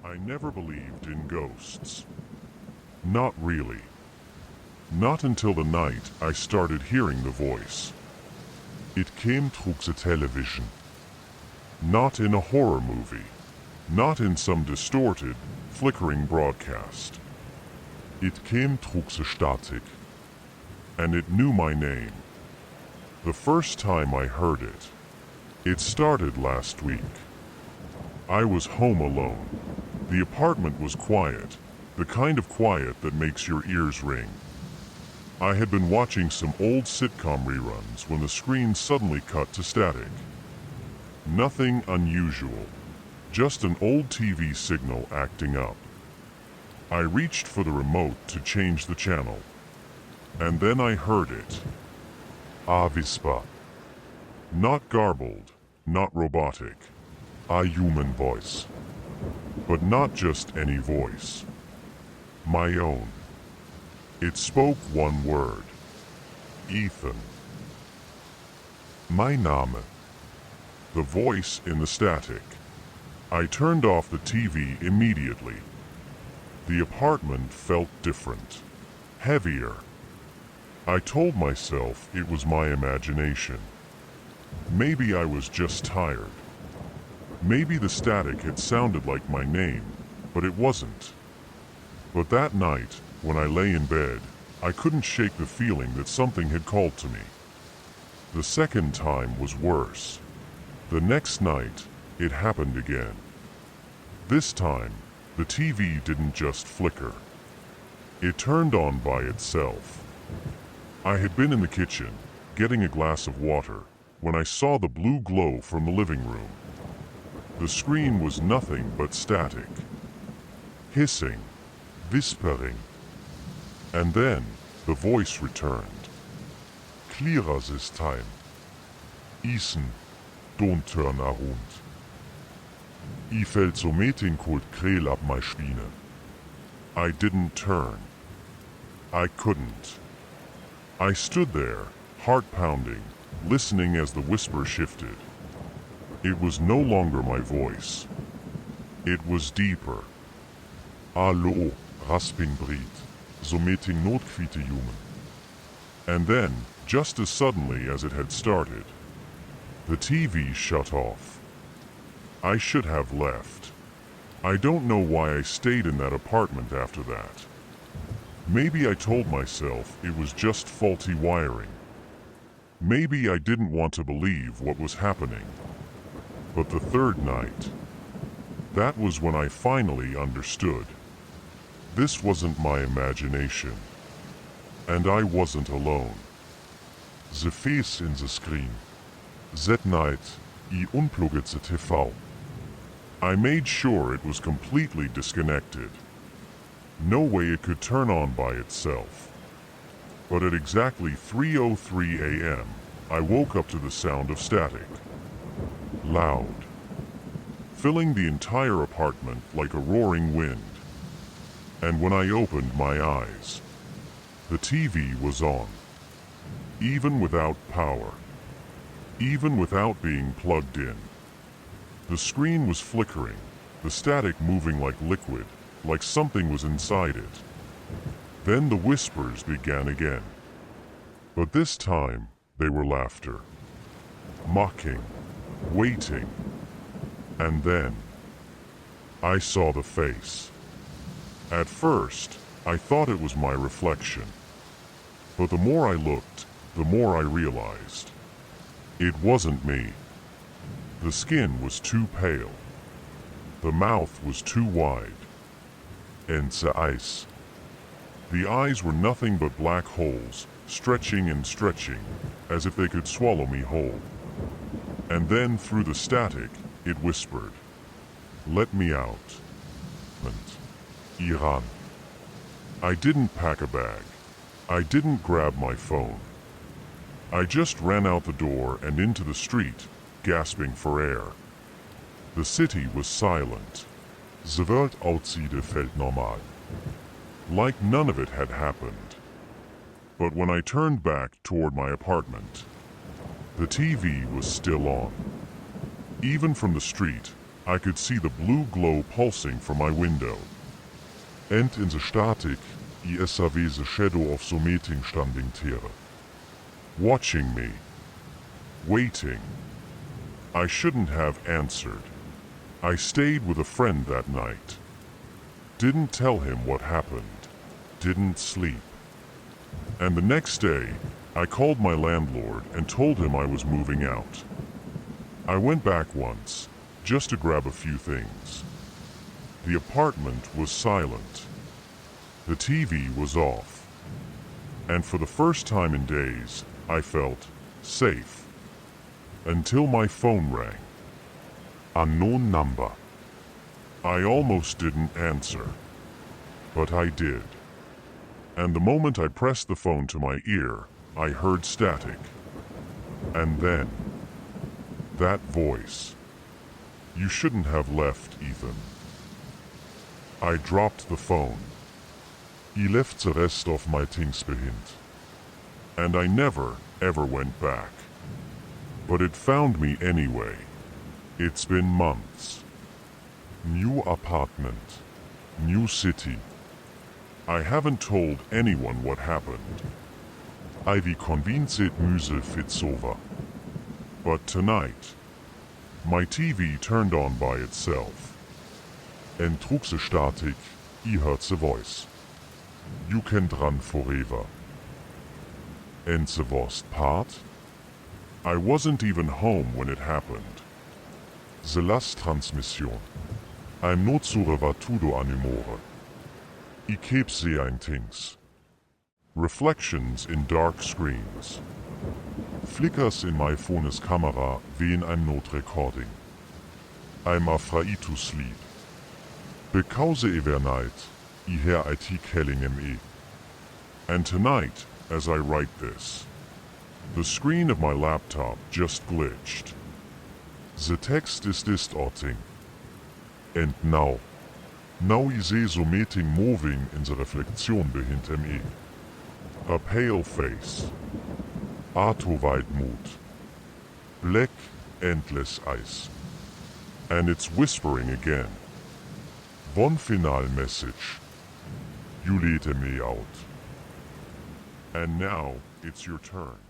I never believed in ghosts. Not really. Not until the night I started hearing the voice. It came through the television. Not in a horror movie. Not in some distorted, flickering broadcast. It came through the static. And it knew my name. The first time I heard it. It started last week. I was home alone. The apartment was quiet, the kind of quiet that makes your ears ring. I had been watching some old sitcom reruns when the screen suddenly cut to static. Nothing unusual, just an old TV signal acting up. I reached for the remote to change the channel. And then I heard it. A whisper. Not garbled, not robotic. A human voice. But not just any voice. My own. It spoke one word. Ethan. My Name. The voice in the static. I turned off the TV immediately. The apartment felt different. Heavier. I told myself it was my imagination. Maybe I was just tired. Maybe the static had sounded like my name, but it wasn't. But that night, when I lay in bed, I couldn't shake the feeling that something had called to me. The second time was worse. The next night, it happened again. This time, the TV didn't just flicker. It turned on by itself. I had been in the kitchen, getting a glass of water, when I saw the blue glow from the living room. The screen was nothing but static. Hissing. Whispering. And then, the voice returned. Clearer this time. Ethan, don't turn around. I felt so metingkult krel up my spine. I didn't turn. I couldn't. I stood there, heart pounding, listening as the whisper shifted. It was no longer my voice. It was deeper. Hallo, raspingbreed, so meting noodkviete human. And then, just as suddenly as it had started, the TV shut off. I should have left. I don't know why I stayed in that apartment after that. Maybe I told myself it was just faulty wiring. Maybe I didn't want to believe what was happening. But the third night, that was when I finally understood. This wasn't my imagination. And I wasn't alone. The face in the screen. That night, I unplugged the TV. I made sure it was completely disconnected. No way it could turn on by itself. But at exactly 3:03 a.m., I woke up to the sound of static. Loud. Filling the entire apartment like a roaring wind. And when I opened my eyes, the TV was on. Even without power. Even without being plugged in. The screen was flickering, the static moving like liquid, like something was inside it. Then the whispers began again. But this time, they were laughter. Mocking. Waiting. And then, I saw the face. At first, I thought it was my reflection. But the more I looked, the more I realized. It wasn't me. The skin was too pale. The mouth was too wide. And the eyes. The eyes were nothing but black holes, stretching and stretching, as if they could swallow me whole. And then through the static, it whispered, "Let me out." And Iran. I didn't pack a bag. I didn't grab my phone. I just ran out the door and into the street, gasping for air. The city was silent. The world outside felt normal. Like none of it had happened. But when I turned back toward my apartment, the TV was still on. Even from the street, I could see the blue glow pulsing from my window. And in the static, I saw the shadow of the meeting standing there. Watching me. Waiting. I shouldn't have answered. I stayed with a friend that night. Didn't tell him what happened. Didn't sleep. And the next day, I called my landlord and told him I was moving out. I went back once, just to grab a few things. The apartment was silent. The TV was off. And for the first time in days, I felt safe. Until my phone rang. Unknown number. I almost didn't answer. But I did. And the moment I pressed the phone to my ear, I heard static. And then, that voice. You shouldn't have left, Ethan. I dropped the phone. I left the rest of my things behind. And I never, ever went back. But it found me anyway. It's been months. New apartment. New city. I haven't told anyone what happened. Ivy convinced Müsel Fitsova. But tonight, my TV turned on by itself. And trug the static, I heard the voice. You can run forever. And the worst part? I wasn't even home when it happened. The last transmission. I'm not survivatudo anymore. I keep seeing things. Reflections in dark screens. Flickers in my phone's camera when I'm not recording. I'm afraid to sleep. Because overnight, I hear it calling me. And tonight, as I write this, the screen of my laptop just glitched. The text is distorting. And now I see the meeting moving in the reflection behind me. A pale face. Ato-wide mood. Black, endless eyes. And it's whispering again. One final message. You let me out. And now, it's your turn.